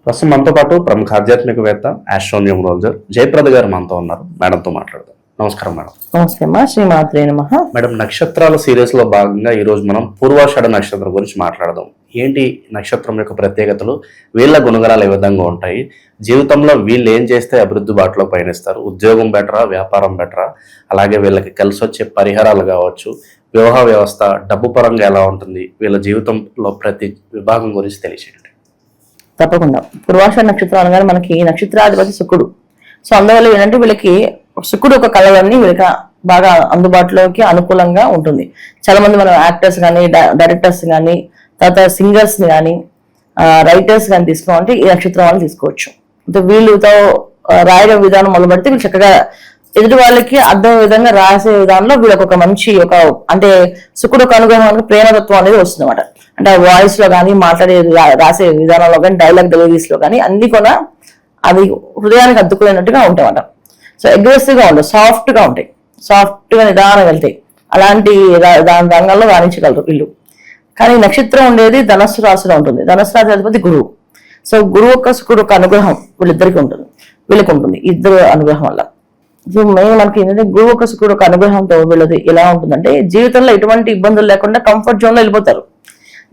ప్రస్తుతం మనతో పాటు ప్రముఖ ఆధ్యాత్మికవేత్త ఆస్ట్రోన్యూమరాలజర్ జయప్రద గారు మనతో ఉన్నారు. మేడంతో మాట్లాడదాం. నమస్కారం మేడం. నమస్తే అమ్మా, శ్రీమాత్రే నమః. మేడం, నక్షత్రాల సిరీస్ లో భాగంగా ఈ రోజు మనం పూర్వాషాఢ నక్షత్రం గురించి మాట్లాడదాం. ఏంటి నక్షత్రం యొక్క ప్రత్యేకతలు, వీళ్ళ గుణగణాలు ఏ విధంగా ఉంటాయి, జీవితంలో వీళ్ళు ఏం చేస్తే అభివృద్ధి బాటలో పయనిస్తారు, ఉద్యోగం బెటరా, వ్యాపారం బెటరా, అలాగే వీళ్ళకి కలిసి వచ్చే పరిహారాలు కావచ్చు, వివాహ వ్యవస్థ, డబ్బు పరంగా ఎలా ఉంటుంది, వీళ్ళ జీవితంలో ప్రతి విభాగం గురించి తెలియచేయండి. తప్పకుండా. పూర్వాషాఢ నక్షత్రం అనగానే మనకి నక్షత్రాధిపతి శుక్రుడు. సో అందువల్ల ఏంటంటే వీళ్ళకి శుక్రుడు ఒక కళలన్నీ వీళ్ళకి బాగా అందుబాటులోకి అనుకూలంగా ఉంటుంది. చాలా మంది మనం యాక్టర్స్ కానీ, డైరెక్టర్స్ కానీ, తర్వాత సింగర్స్ కానీ, రైటర్స్ కానీ తీసుకోవాలంటే ఈ నక్షత్రం వాళ్ళు తీసుకోవచ్చు. అంటే వీళ్ళతో రాయడం విధానం మొదలు పెడితే వీళ్ళు చక్కగా ఎదుటి వాళ్ళకి అర్థం విధంగా రాసే విధానంలో వీళ్ళకి ఒక మంచి అంటే శుక్రుడు ఒక అనుగ్రహం ప్రేమతత్వం అనేది వస్తుంది అనమాట. అంటే వాయిస్ లో కానీ, మాట్లాడే రాసే విధానంలో కానీ, డైలాగ్ డెలివరీస్ లో కానీ అన్ని కూడా అది హృదయానికి అద్దుకునేట్టుగా ఉంటాయన్నమాట. సో అగ్రెసివ్ గా ఉంటాయి, సాఫ్ట్ గా ఉంటాయి, సాఫ్ట్ గా నిదానం వెళ్తాయి. అలాంటి దాని రంగంలో రాణించగలరు వీళ్ళు. కానీ నక్షత్రం ఉండేది ధనస్సు రాశిలో ఉంటుంది. ధనస్సు రాశి అధిపతి గురువు. సో గురువు యొక్క శుక్రుడు ఒక అనుగ్రహం వీళ్ళిద్దరికి ఉంటుంది, వీళ్ళకి ఉంటుంది, ఇద్దరు అనుగ్రహం వల్ల. సో మెయిన్ మనకి ఏంటంటే గురువు యొక్క శుక్రుడు ఒక అనుగ్రహంతో వీళ్ళది ఎలా ఉంటుందంటే జీవితంలో ఎటువంటి ఇబ్బందులు లేకుండా కంఫర్ట్ జోన్ లో వెళ్ళిపోతారు.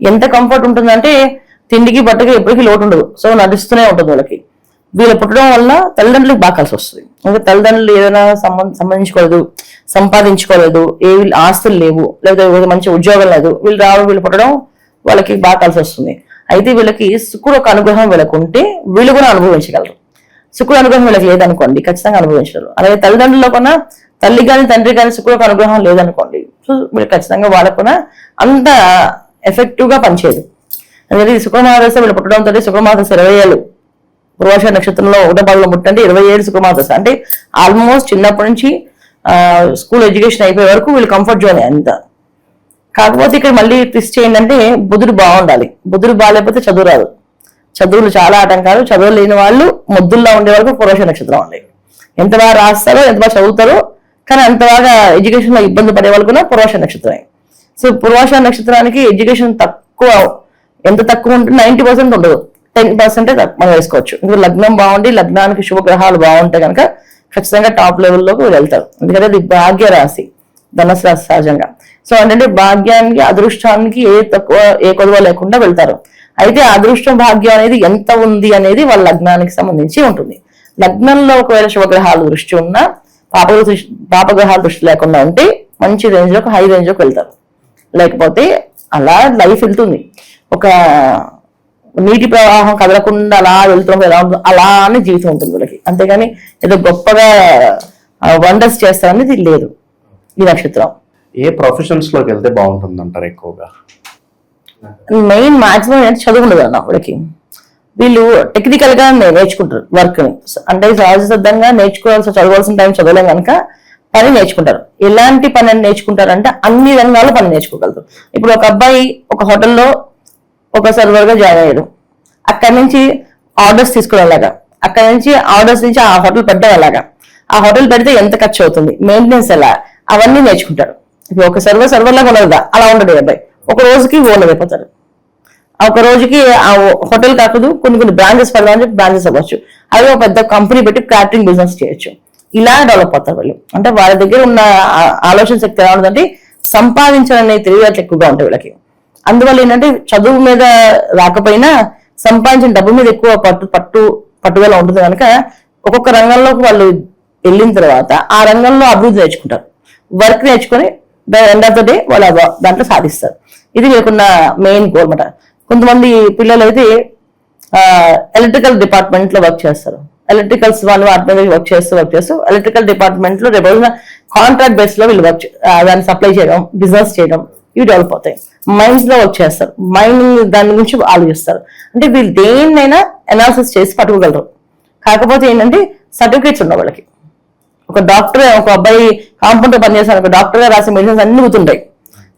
ఎంత కంఫర్ట్ ఉంటుందంటే తిండికి బట్టకి ఎప్పటికీ లోటు ఉండదు. సో నడుస్తూనే ఉంటుంది వాళ్ళకి. వీళ్ళు పుట్టడం వల్ల తల్లిదండ్రులకు బాగా కలిసి వస్తుంది. ఇంకా తల్లిదండ్రులు ఏదైనా సంబంధించుకోలేదు, సంపాదించుకోలేదు, ఏ ఆస్తులు లేవు, లేదా మంచి ఉద్యోగం లేదు, వీళ్ళు పుట్టడం వాళ్ళకి బాగా కలిసి వస్తుంది. అయితే వీళ్ళకి శుక్రుడు ఒక అనుగ్రహం వీళ్ళకు ఉంటే వీళ్ళు కూడా అనుభవించగలరు. శుక్రుడు అనుగ్రహం వీళ్ళకి లేదనుకోండి, ఖచ్చితంగా అనుభవించగలరు. అలాగే తల్లిదండ్రుల్లో కూడా తల్లి కానీ తండ్రి కానీ శుక్రుడు ఒక అనుగ్రహం లేదనుకోండి, సో వీళ్ళు ఖచ్చితంగా వాళ్ళకు కూడా అంత ఎఫెక్టివ్ గా పనిచేయదు. అందుకని శుక్రమాదశ వీళ్ళు పుట్టడంతో శుక్రమాదశ 20 ఏళ్ళు పూర్వాషాఢ నక్షత్రంలో 1వ పాదంలో పుట్టంటే 27 శుక్రమాదశ. అంటే ఆల్మోస్ట్ చిన్నప్పటి నుంచి స్కూల్ ఎడ్యుకేషన్ అయిపోయే వరకు వీళ్ళు కంఫర్ట్ జోన్ అంత. కాకపోతే ఇక్కడ మళ్ళీ ట్విస్ట్ ఏంటంటే బుధుడు బాగుండాలి. బుధుడు బాగాలేకపోతే చదువు రాదు. చదువులు చాలా ఆటంకాలు. చదువు లేని వాళ్ళు మొద్దుల్లో ఉండే వరకు పూర్వాషాఢ నక్షత్రం ఉండే. ఎంత బాగా రాస్తారో, ఎంత బాగా చదువుతారో, కానీ అంత బాగా ఎడ్యుకేషన్ లో ఇబ్బంది పడే వాళ్ళు కూడా పూర్వాషాఢ నక్షత్రమే. సో పూర్వాషాఢ నక్షత్రానికి ఎడ్యుకేషన్ తక్కువ, ఎంత తక్కువ ఉంటుంది 90% ఉండదు, 10% మనం వేసుకోవచ్చు. ఎందుకంటే లగ్నం బాగుండి లగ్నానికి శుభగ్రహాలు బాగుంటే కనుక ఖచ్చితంగా టాప్ లెవెల్లోకి వెళ్తారు. ఎందుకంటే అది భాగ్య రాశి, ధనస్సు రాశి సహజంగా. సో అంటే భాగ్యానికి, అదృష్టానికి ఏ కొదవ లేకుండా వెళ్తారు. అయితే అదృష్టం, భాగ్యం అనేది ఎంత ఉంది అనేది వాళ్ళ లగ్నానికి సంబంధించి ఉంటుంది. లగ్నంలో ఒకవేళ శుభగ్రహాలు దృష్టి ఉన్నా, పాపగ్రహాలు దృష్టి లేకుండా ఉంటే మంచి రేంజ్ లో, హై రేంజ్ లోకి వెళ్తారు. లేకపోతే అలా లైఫ్ వెళ్తుంది. ఒక నీటి ప్రవాహం కదలకుండా అలా వెళ్తున్నప్పుడు ఎలా ఉంటుందో అలానే జీవితం ఉంటుంది వీళ్ళకి. అంతేగాని ఏదో గొప్పగా వండర్స్ చేస్తారనేది లేదు ఈ నక్షత్రం. ఏ ప్రొఫెషన్స్ లోకి వెళ్తే బాగుంటుంది అంటారు? ఎక్కువగా మెయిన్ మాక్సిమం ఏంటంటే చదువు ఉండదు అన్న వీళ్ళకి. వీళ్ళు టెక్నికల్ గా నేర్చుకుంటారు వర్క్ ని. అంటే సహజసిద్ధంగా నేర్చుకోవాల్సిన, చదవాల్సిన టైం చదవలేం కనుక పని నేర్చుకుంటారు. ఎలాంటి పని నేర్చుకుంటారు అంటే అన్ని రంగాల్లో పని నేర్చుకోగలరు. ఇప్పుడు ఒక అబ్బాయి ఒక హోటల్లో ఒక సర్వర్ గా జాయిన్ అయ్యాడు. అక్కడి నుంచి ఆర్డర్స్ తీసుకోవడంలాగా, అక్కడి నుంచి ఆర్డర్స్ నుంచి ఆ హోటల్ పెట్టడం ఎలాగా, ఆ హోటల్ పెడితే ఎంత ఖర్చు అవుతుంది, మెయింటెనెన్స్ ఎలా, అవన్నీ నేర్చుకుంటారు. ఇప్పుడు ఒక సర్వర్ లాగా ఉండదుగా, అలా ఉండడు అబ్బాయి. ఒక రోజుకి ఓనర్ అయిపోతారు. ఒక రోజుకి ఆ హోటల్ కాకూడదు, కొన్ని బ్రాంచెస్ పెడదామని చెప్పి బ్రాంచెస్ అవ్వచ్చు. అదే ఒక పెద్ద కంపెనీ పెట్టి క్యాటరింగ్ బిజినెస్ చేయొచ్చు. ఇలా డెవలప్ అవుతారు వాళ్ళు. అంటే వాళ్ళ దగ్గర ఉన్న ఆలోచన శక్తి ఎలా ఉంటుందంటే సంపాదించాలనే తెలివితేటలు ఎక్కువగా ఉంటాయి వీళ్ళకి. అందువల్ల ఏంటంటే చదువు మీద రాకపోయినా సంపాదించిన డబ్బు మీద ఎక్కువ పట్టుదల ఉంటుంది కనుక ఒక్కొక్క రంగంలోకి వాళ్ళు వెళ్ళిన తర్వాత ఆ రంగంలో అభివృద్ధి నేర్చుకుంటారు. వర్క్ నేర్చుకొని ఎండ్ ఆఫ్ ద డే వాళ్ళు దాంట్లో సాధిస్తారు. ఇది వీళ్ళకున్న మెయిన్ గోల్ అన్నమాట. కొంతమంది పిల్లలు అయితే ఎలక్ట్రికల్ డిపార్ట్మెంట్ లో వర్క్ చేస్తారు. ఎలక్ట్రికల్స్ వాళ్ళు వాటి మీద వర్క్ చేస్తూ ఎలక్ట్రికల్ డిపార్ట్మెంట్ లో రేపు కాంట్రాక్ట్ బేస్ లో వీళ్ళు వర్క్ దాన్ని సప్లై చేయడం, బిజినెస్ చేయడం, ఇవి డెవలప్ అవుతాయి. మైన్స్ లో వర్క్ చేస్తారు, మైనింగ్ దాని గురించి ఆలోచిస్తారు. అంటే వీళ్ళు దేన్నైనా అనాలిసిస్ చేసి పట్టుకోగలరు. కాకపోతే ఏంటంటే సర్టిఫికేట్స్ ఉండవు వాళ్ళకి. ఒక డాక్టర్, ఒక అబ్బాయి కాంపౌండర్ పనిచేస్తారు, ఒక డాక్టర్ గా రాసే మెడిసిన్స్ అన్ని గుర్తుంటాయి.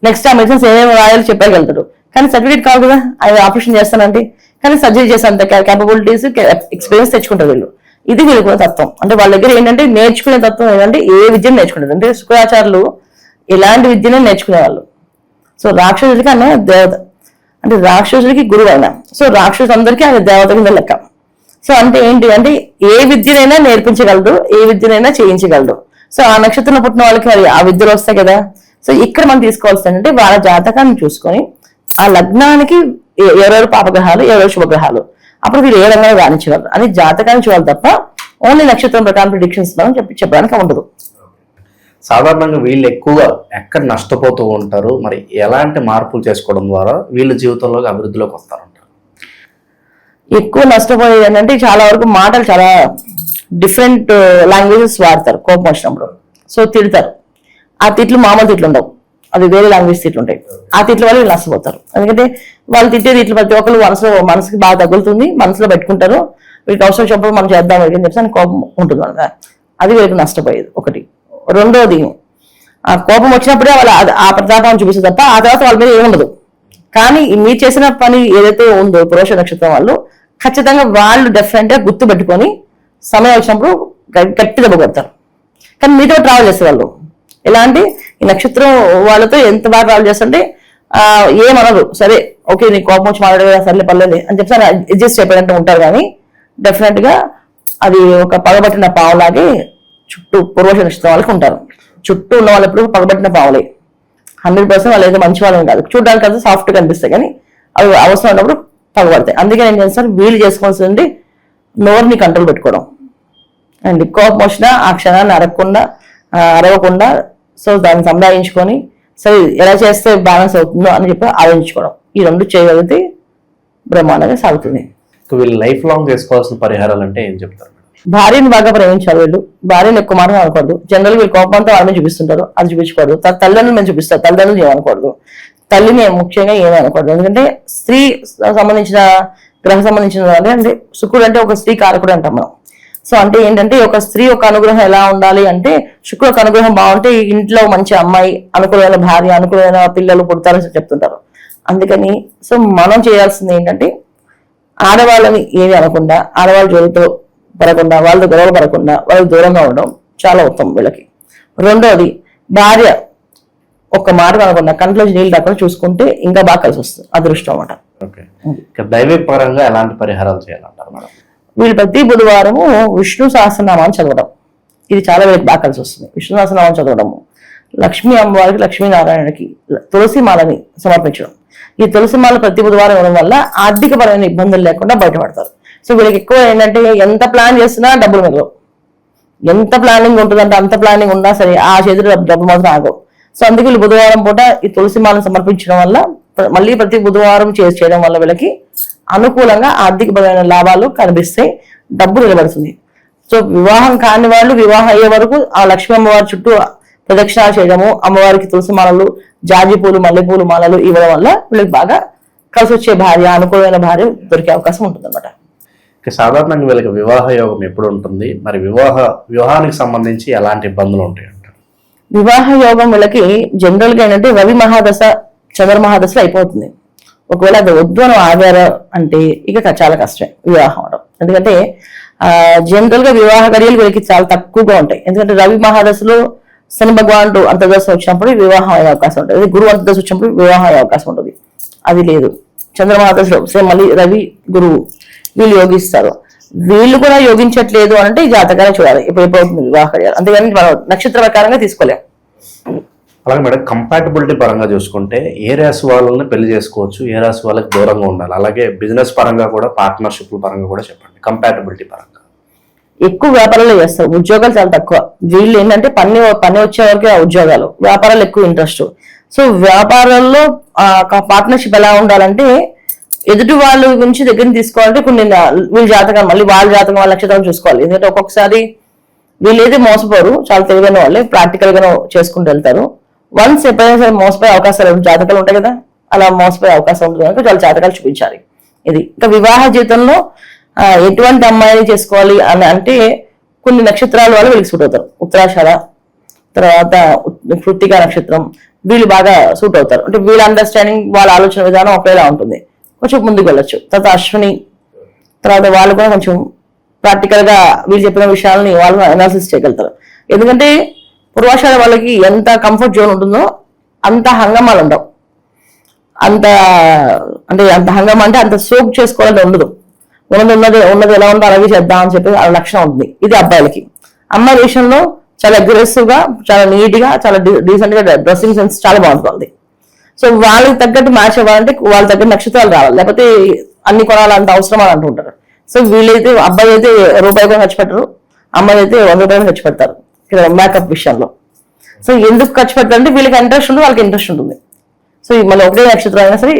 నెక్స్ట్ ఆ మెడిసిన్స్ ఏమేమి రాయాలో చెప్పగలుగుతాడు. కానీ సర్టిఫికేట్ కావాలి కదా, అది ఆపరేషన్ చేస్తానంటే, కానీ సర్జరీ చేసేంత క్యాపబిలిటీస్, ఎక్స్పీరియన్స్ తెచ్చుకుంటారు వీళ్ళు. ఇది వీళ్ళకున్న తత్వం. అంటే వాళ్ళ దగ్గర ఏంటంటే నేర్చుకునే తత్వం ఏంటంటే ఏ విద్యను నేర్చుకుంటారు అంటే శుక్రాచార్యులు ఎలాంటి విద్యనే నేర్చుకునేవాళ్ళు. సో రాక్షసుడికి ఆయన దేవత, అంటే రాక్షసుడికి గురువు ఆయన. సో రాక్షసులందరికీ ఆయన దేవత కింద లెక్క. సో అంటే ఏంటి అంటే ఏ విద్యనైనా నేర్పించగలదు, ఏ విద్యనైనా చేయించగలదు. సో ఆ నక్షత్రంలో పుట్టిన వాళ్ళకి మరి ఆ విద్యలు వస్తాయి కదా. సో ఇక్కడ మనం తీసుకోవాల్సింది అంటే వాళ్ళ జాతకాన్ని చూసుకొని ఆ లగ్నానికి ఎవరెవరు పాపగ్రహాలు, ఎవరెవరు శుభగ్రహాలు, అప్పుడు వీళ్ళు ఏ రంగంలో రాణించగలరు అని జాతకాన్ని చూడాలి తప్ప ఓన్లీ నక్షత్రం ప్రకారం ప్రిడిక్షన్స్ మనం చెప్పడానికి ఉండదు. సాధారణంగా వీళ్ళు ఎక్కువగా ఎక్కడ నష్టపోతూ ఉంటారు, మరి ఎలాంటి మార్పులు చేసుకోవడం ద్వారా వీళ్ళ జీవితంలోకి అభివృద్ధిలోకి వస్తారంటారు? ఎక్కువ నష్టపోయేది ఏంటంటే చాలా వరకు మాటలు చాలా డిఫరెంట్ లాంగ్వేజెస్ వాడతారు కోపం వచ్చినప్పుడు. సో తిడతారు, ఆ తిట్లు మామూలు తిట్లు ఉండవు, అది వేరే లాంగ్వేజ్ తిట్లు ఉంటాయి. ఆ తిట్ల వల్ల వీళ్ళు నష్టపోతారు. ఎందుకంటే వాళ్ళు తిట్టే తిట్లు ప్రతి ఒక్కరు మనసుకి బాగా తగులుతుంది, మనసులో పెట్టుకుంటారు. వీళ్ళకి అవసరం వచ్చినప్పుడు మనం చేద్దాం అని చెప్పి కోపం ఉంటుంది కనుక అది వీళ్ళకి నష్టపోయేది ఒకటి. రెండోది, ఆ కోపం వచ్చినప్పుడే వాళ్ళు ఆ ప్రతాపాన్ని చూపిస్తుంది తప్ప ఆ తర్వాత వాళ్ళ మీద ఏముండదు. కానీ మీరు చేసిన పని ఏదైతే ఉందో పురుష నక్షత్రం వాళ్ళు ఖచ్చితంగా వాళ్ళు డెఫినెట్ గా గుర్తు పెట్టుకొని సమయం వచ్చినప్పుడు గట్టి దెబ్బ కొడతారు. కానీ మీతో ట్రావెల్ చేస్తారు వాళ్ళు. ఎలాంటి ఈ నక్షత్రం వాళ్ళతో ఎంత బాగా ట్రావెల్ చేస్తుంటే ఏమనరు, సరే ఓకే నీ కోపం వచ్చి మాట్లాడే సర్లే పర్లేదు అని చెప్పి అడ్జస్ట్ అయిపోయినట్టు ఉంటారు. కానీ డెఫినెట్ గా అది ఒక పగబట్టిన పావులాగే చుట్టూ పూర్వశ నక్షత్రం వాళ్ళకి ఉంటారు. చుట్టూ ఉన్న వాళ్ళు ఎప్పుడు పగబట్టిన పావులే. 100% వాళ్ళు ఏదో మంచి వాళ్ళని కాదు, చూడడానికి అంతా సాఫ్ట్ గా అనిపిస్తాయి కానీ అవి అవసరం ఉన్నప్పుడు పగబడతాయి. అందుకే ఏం చేస్తారు, వీళ్ళు చేసుకోవాల్సింది నోరుని కంట్రోల్ పెట్టుకోవడం అండ్ కోపం వచ్చినా ఆ క్షణాన్ని అరవకుండా సో దాన్ని సంపాదించుకొని సరే ఎలా చేస్తే బ్యాలెన్స్ అవుతుందో అని చెప్పి ఆలోచించుకోవడం. ఈ రెండు చేయగలిగితే బ్రహ్మాండంగా సాగుతుంది. వీళ్ళు లైఫ్ లాంగ్ చేసుకోవాల్సిన పరిహారాలు అంటే ఏం చెప్తారు? భార్యని బాగా ప్రేమించాలి వీళ్ళు. భార్యను ఎక్కువ మాట అనకూడదు. జనరల్ వీళ్ళు కోపంతో వాళ్ళని చూపిస్తుంటారు, అది చూపించకూడదు. తల్లిదండ్రులు మేము చూపిస్తారు, తల్లిదండ్రులు ఏమనకూడదు. తల్లిని ముఖ్యంగా ఏమనకూడదు. ఎందుకంటే స్త్రీ సంబంధించిన గ్రహ సంబంధించిన అంటే శుక్రుడు అంటే ఒక స్త్రీ కారకుడు అంటాం మనం. సో అంటే ఏంటంటే ఒక స్త్రీ ఒక అనుగ్రహం ఎలా ఉండాలి అంటే శుక్రుడు ఒక అనుగ్రహం బాగుంటే ఇంట్లో మంచి అమ్మాయి, అనుకూలమైన భార్య, అనుకూలమైన పిల్లలు పుడతారని చెప్తుంటారు. అందుకని సో మనం చేయాల్సింది ఏంటంటే ఆడవాళ్ళని ఏమి అనకుండా, ఆడవాళ్ళ జోలితో పడకుండా, వాళ్ళతో గొడవలు పడకుండా వాళ్ళకి దూరంగా ఉండడం చాలా ఉత్తమం వీళ్ళకి. రెండోది, భార్య ఒక్క మాట అనకుండా కంట్లో నీళ్ళు రాకుండా చూసుకుంటే ఇంకా బాగా కలిసి వస్తుంది, అదృష్టం అన్నమాట. దైవిక పరంగా ఎలాంటి పరిహారాలు చేయాలంటారు మేడం? వీళ్ళు ప్రతి బుధవారము విష్ణు సహస్రనామాన్ని చదవడం, ఇది చాలా వీళ్ళకి బాగా కలిసి వస్తుంది. విష్ణు సహస్రనామాన్ని చదవడము, లక్ష్మీ అమ్మవారికి, లక్ష్మీనారాయణకి తులసి మాలని సమర్పించడం. ఈ తులసి మాల ప్రతి బుధవారం ఇవ్వడం వల్ల ఆర్థికపరమైన ఇబ్బందులు లేకుండా బయటపడతారు. సో వీళ్ళకి ఎక్కువ ఏంటంటే ఎంత ప్లాన్ చేసినా డబ్బులు మిగలవు. ఎంత ప్లానింగ్ ఉంటుందంటే అంత ప్లానింగ్ ఉన్నా సరే ఆ చేతిలో డబ్బు మాత్రం ఆగవు. సో అందుకే వీళ్ళు బుధవారం పూట ఈ తులసి మాలను సమర్పించడం వల్ల మళ్ళీ ప్రతి బుధవారం చేయడం వల్ల వీళ్ళకి అనుకూలంగా ఆర్థికపరమైన లాభాలు కనిపిస్తాయి, డబ్బు నిలబడుతుంది. సో వివాహం కాని వాళ్ళు వివాహం అయ్యే వరకు ఆ లక్ష్మీ అమ్మవారి చుట్టూ ప్రదక్షిణాలు చేయడము, అమ్మవారికి తులసి మాలలు, జాజి పూలు, మల్లెపూలు మాలలు ఇవ్వడం వల్ల వీళ్ళకి బాగా కలిసి వచ్చే భార్య, అనుకూలమైన భార్య దొరికే అవకాశం ఉంటుంది అన్నమాట. సాధారణంగా వీళ్ళకి వివాహ యోగం ఎప్పుడు ఉంటుంది, మరి వివాహానికి సంబంధించి ఎలాంటి ఇబ్బందులు ఉంటాయి అంటారు? వివాహ యోగం వీళ్ళకి జనరల్ గా ఏంటంటే రవి మహాదశ, చంద్ర మహాదశలో అయిపోతుంది. ఒకవేళ అది వద్దు అని ఆగారు అంటే ఇక చాలా కష్టం వివాహం అవడం. ఎందుకంటే జనరల్ గా వివాహ గడియలు వీళ్ళకి చాలా తక్కువగా ఉంటాయి. ఎందుకంటే రవి మహాదశలో శని భగవానుడు అంతర్దశ వచ్చినప్పుడు వివాహం అయ్యే అవకాశం ఉంటుంది, గురువు అంతర్దశ వచ్చినప్పుడు వివాహం అయ్యే అవకాశం ఉంటుంది. అది లేదు. చంద్ర మహాదశలో సేమ్ మళ్ళీ రవి గురువు వీళ్ళు యోగిస్తారు. వీళ్ళు కూడా యోగించట్లేదు అంటే ఈ జాతకాన్ని చూడాలి ఇప్పుడు ఎప్పుడవుతుంది వివాహ గడియలు. అంతేగాని మనం నక్షత్ర ప్రకారంగా తీసుకోలేం. అలాగే మేడం, కంపాటబిలిటీ పరంగా చూసుకుంటే ఏ రాశి వాళ్ళని పెళ్లి చేసుకోవచ్చు, ఏ రాశి వాళ్ళకి దూరంగా ఉండాలి, అలాగే బిజినెస్ పరంగా కూడా పార్ట్నర్షిప్ పరంగా కూడా చెప్పండి. కంపాటబిలిటీ పరంగా ఎక్కువ వ్యాపారాలు చేస్తారు, ఉద్యోగాలు చాలా తక్కువ. వీళ్ళు ఏంటంటే పని వచ్చే వరకే ఉద్యోగాలు, వ్యాపారాలు ఎక్కువ ఇంట్రెస్ట్. సో వ్యాపారాల్లో పార్ట్నర్షిప్ ఎలా ఉండాలంటే ఎదుటి వాళ్ళ గురించి దగ్గర తీసుకోవాలంటే కొన్ని వీళ్ళ జాతకం మళ్ళీ వాళ్ళ జాతకం వాళ్ళ నక్షత్రం చూసుకోవాలి. ఎందుకంటే ఒక్కొక్కసారి వీళ్ళు ఏది మోసపోరు, చాలా తెలివైన వాళ్ళే ప్రాక్టికల్ గా చేసుకుంటూ వెళ్తారు. వన్స్ ఎప్పుడైనా సరే మోసపోయే అవకాశాలు జాతకాలు ఉంటాయి కదా, అలా మోసపోయే అవకాశం ఉంటుంది కనుక చాలా జాతకాలు చూపించాలి. ఇది ఇంకా వివాహ జీవితంలో ఎటువంటి అమ్మాయిని చేసుకోవాలి అని అంటే కొన్ని నక్షత్రాల వాళ్ళు వీళ్ళకి సూట్ అవుతారు. ఉత్తరాషాఢ, తర్వాత కృత్తిక నక్షత్రం వీళ్ళు బాగా సూట్ అవుతారు. అంటే వీళ్ళ అండర్స్టాండింగ్, వాళ్ళ ఆలోచన విధానం ఒకేలా ఉంటుంది, కొంచెం ముందుకు వెళ్ళొచ్చు. తర్వాత అశ్విని, తర్వాత వాళ్ళు కూడా కొంచెం ప్రాక్టికల్ గా వీళ్ళు చెప్పిన విషయాలని వాళ్ళు అనాలిసిస్ చేయగలుగుతారు. ఎందుకంటే పూర్వాషాఢ వాళ్ళకి ఎంత కంఫర్ట్ జోన్ ఉంటుందో అంత హంగమాలు ఉండవు. అంత హంగమా అంటే అంత సోక్ చేసుకోవాలని ఉండదు. ఉన్నది ఎలా ఉందో అలాగే చేద్దాం అని చెప్పి ఆ లక్షణం ఉంటుంది. ఇది అబ్బాయిలకి. అమ్మాయి విషయంలో చాలా అగ్రెసివ్ గా, చాలా నీట్ గా, చాలా డీసెంట్ గా డ్రెస్సింగ్ సెన్స్ చాలా బాగుంటుంది. సో వాళ్ళకి తగ్గట్టు మ్యాచ్ అవ్వాలంటే వాళ్ళ తగ్గట్టు నక్షత్రాలు రావాలి, లేకపోతే అన్ని కొనాలంత అవసరం అని అంటుంటారు. సో వీళ్ళైతే అబ్బాయి అయితే రూపాయి కూడా ఖర్చు పెట్టరు, అమ్మాయి అయితే 100 రూపాయలు ఖర్చు పెడతారు మేకప్ విషయంలో. సో ఎందుకు ఖర్చు పెడతారంటే వీళ్ళకి ఇంట్రెస్ట్ ఉంది, వాళ్ళకి ఇంట్రెస్ట్ ఉంటుంది. సో మళ్ళీ ఒకటే నక్షత్రం అయినా సరే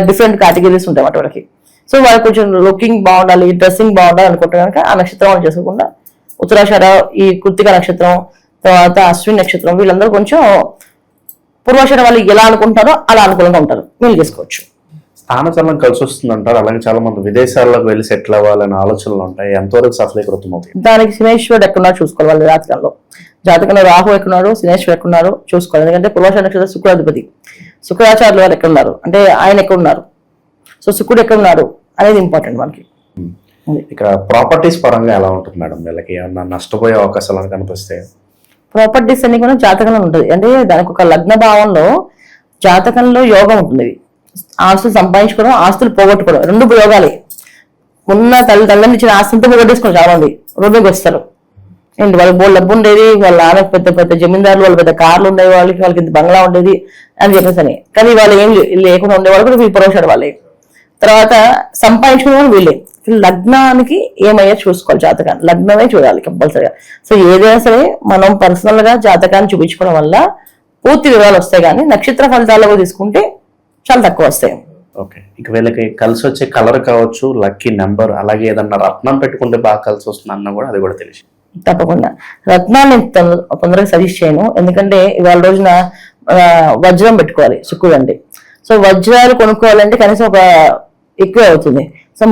డిఫరెంట్ కేటగిరీస్ ఉంటాయి అన్నమాట వాళ్ళకి. సో వాళ్ళకి కొంచెం లుకింగ్ బాగుండాలి, డ్రెస్సింగ్ బాగుండాలి అనుకుంటే కనుక ఆ నక్షత్రం వాళ్ళు చేసుకోకుండా ఉత్తరాషాఢ, ఈ కృత్తిక నక్షత్రం, తర్వాత అశ్విని నక్షత్రం, వీళ్ళందరూ కొంచెం పూర్వాషాఢ వాళ్ళు ఎలా అనుకుంటారో అలా అనుకూలంగా ఉంటారు, వీళ్ళు చేసుకోవచ్చు. స్థానచలనం కలిసి వస్తుంది అంటారు. అలాగే చాలా మంది విదేశాల్లోకి వెళ్ళి సెటిల్ అవ్వాలనే ఆలోచనలు ఉంటాయి. ఎంతవరకు సఫలీకృతం అవుతాయి? దానికి శనేశ్వరుడు ఎక్కడున్నాడు చూసుకోవాలి. వాళ్ళ జాతకంలో రాహు ఎక్కడున్నాడు, శనేశ్వరుడు ఎక్కడున్నాడు చూసుకోవాలి. ఎందుకంటే పూర్వాషాఢ నక్షత్రం శుక్రాధిపతి. శుక్రాచార్యులు వారు ఎక్కడున్నారు అంటే ఆయన ఎక్కడున్నారు, సో శుక్రుడు ఎక్కడున్నారు అనేది ఇంపార్టెంట్ మనకి. ఇక్కడ ప్రాపర్టీస్ పరంగా ఎలా ఉంటుంది మేడం? వీళ్ళకి ఏమన్నా నష్టపోయే అవకాశాలు కనిపిస్తాయి? ప్రాపర్టీస్ అన్ని కూడా జాతకంలో ఉంటుంది. అంటే దానికి ఒక లగ్న భావంలో జాతకంలో యోగం ఉంటుంది. ఆస్తులు సంపాదించుకోవడం, ఆస్తులు పోగొట్టుకోవడం, రెండు యోగాలే. ఉన్న తల్లిదండ్రులు ఇచ్చిన ఆస్తితో పోగొట్టేసుకుని చాలా మంది రోడ్డుకి వస్తారు. ఏంటి వాళ్ళకి బోల్ డబ్బు ఉండేది, వాళ్ళ ఆమె పెద్ద పెద్ద జమీందారులు, వాళ్ళ పెద్ద కార్లు ఉండేవి, వాళ్ళకి ఇంత బంగ్లా ఉండేది అని చెప్పేసి. కానీ వాళ్ళు ఏం లేకుండా ఉండేవాళ్ళు కూడా వీళ్ళు పొరవశాడు వాళ్ళే. తర్వాత సంపాదించుకునే వాళ్ళు వీళ్ళే. లగ్నానికి ఏమయ్యా చూసుకోవాలి, జాతకాన్ని లగ్నమే చూడాలి కంపల్సరీగా. సో ఏదైనా సరే మనం పర్సనల్ గా జాతకాన్ని చూపించుకోవడం వల్ల పూర్తి వివరాలు వస్తాయి, కానీ నక్షత్ర ఫలితాల్లో తీసుకుంటే చాలా తక్కువ వస్తాయి. ఓకే. ఇక వీళ్ళకి కలిసి వచ్చే కలర్ కావచ్చు, లక్కీ నెంబర్, అలాగే ఏదన్నా రత్నం పెట్టుకుంటే బాగా కలిసి వస్తుంది అన్న కూడా అది కూడా తెలిసి. తప్పకుండా రత్నాన్ని తొందరగా సజెస్ట్ చేయను, ఎందుకంటే ఇవాళ రోజున వజ్రం పెట్టుకోవాలి శుక్రుడు అంటే. సో వజ్రాలు కొనుక్కోవాలంటే కనీసం ఒక ఎక్కువ అవుతుంది. సో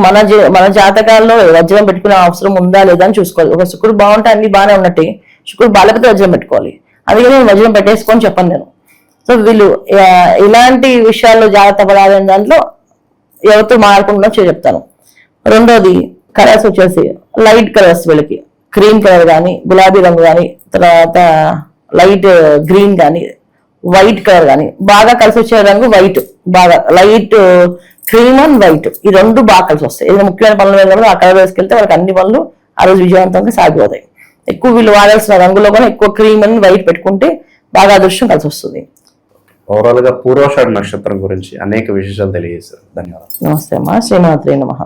మన జాతకాల్లో వజ్రం పెట్టుకునే అవసరం ఉందా లేదా అని చూసుకోవాలి. ఒక శుక్రుడు బాగుంటే అన్ని బాగానే ఉన్నట్టు, శుక్రుడు బాగాలేకపోతే వజ్రం పెట్టుకోవాలి. అందుకని నేను వజ్రం పెట్టేసుకొని చెప్పాను నేను. సో వీళ్ళు ఇలాంటి విషయాల్లో జాగ్రత్త పడాలి దాంట్లో ఎవరితో మారకుండా చెప్తాను. రెండోది కలర్స్ వచ్చేసి లైట్ కలర్స్, వీళ్ళకి క్రీమ్ కలర్ కానీ, గులాబీ రంగు కానీ, తర్వాత లైట్ గ్రీన్ కానీ, వైట్ కలర్ కానీ. బాగా కలిసి వచ్చే రంగు వైట్, బాగా లైట్ క్రీమ్ అండ్ వైట్, ఈ రెండు బాగా కలిసి వస్తాయి. ఏదైనా ముఖ్యమైన పనులు వెళ్ళినప్పుడు ఆ కలర్ వేసుకెళ్తే వాళ్ళకి అన్ని పనులు ఆ రోజు విజయవంతంగా సాగిపోతాయి. ఎక్కువ వీళ్ళు వాడాల్సిన రంగులో కూడా ఎక్కువ క్రీమ్ అండ్ వైట్ పెట్టుకుంటే బాగా అదృష్టం కలిసి వస్తుంది. ఓవరాల్ గా పూర్వాషాఢ నక్షత్రం గురించి అనేక విశేషాలు తెలియజేశారు. ధన్యవాదాలు. నమస్తే అమ్మా. శ్రీమాత్రే నమః.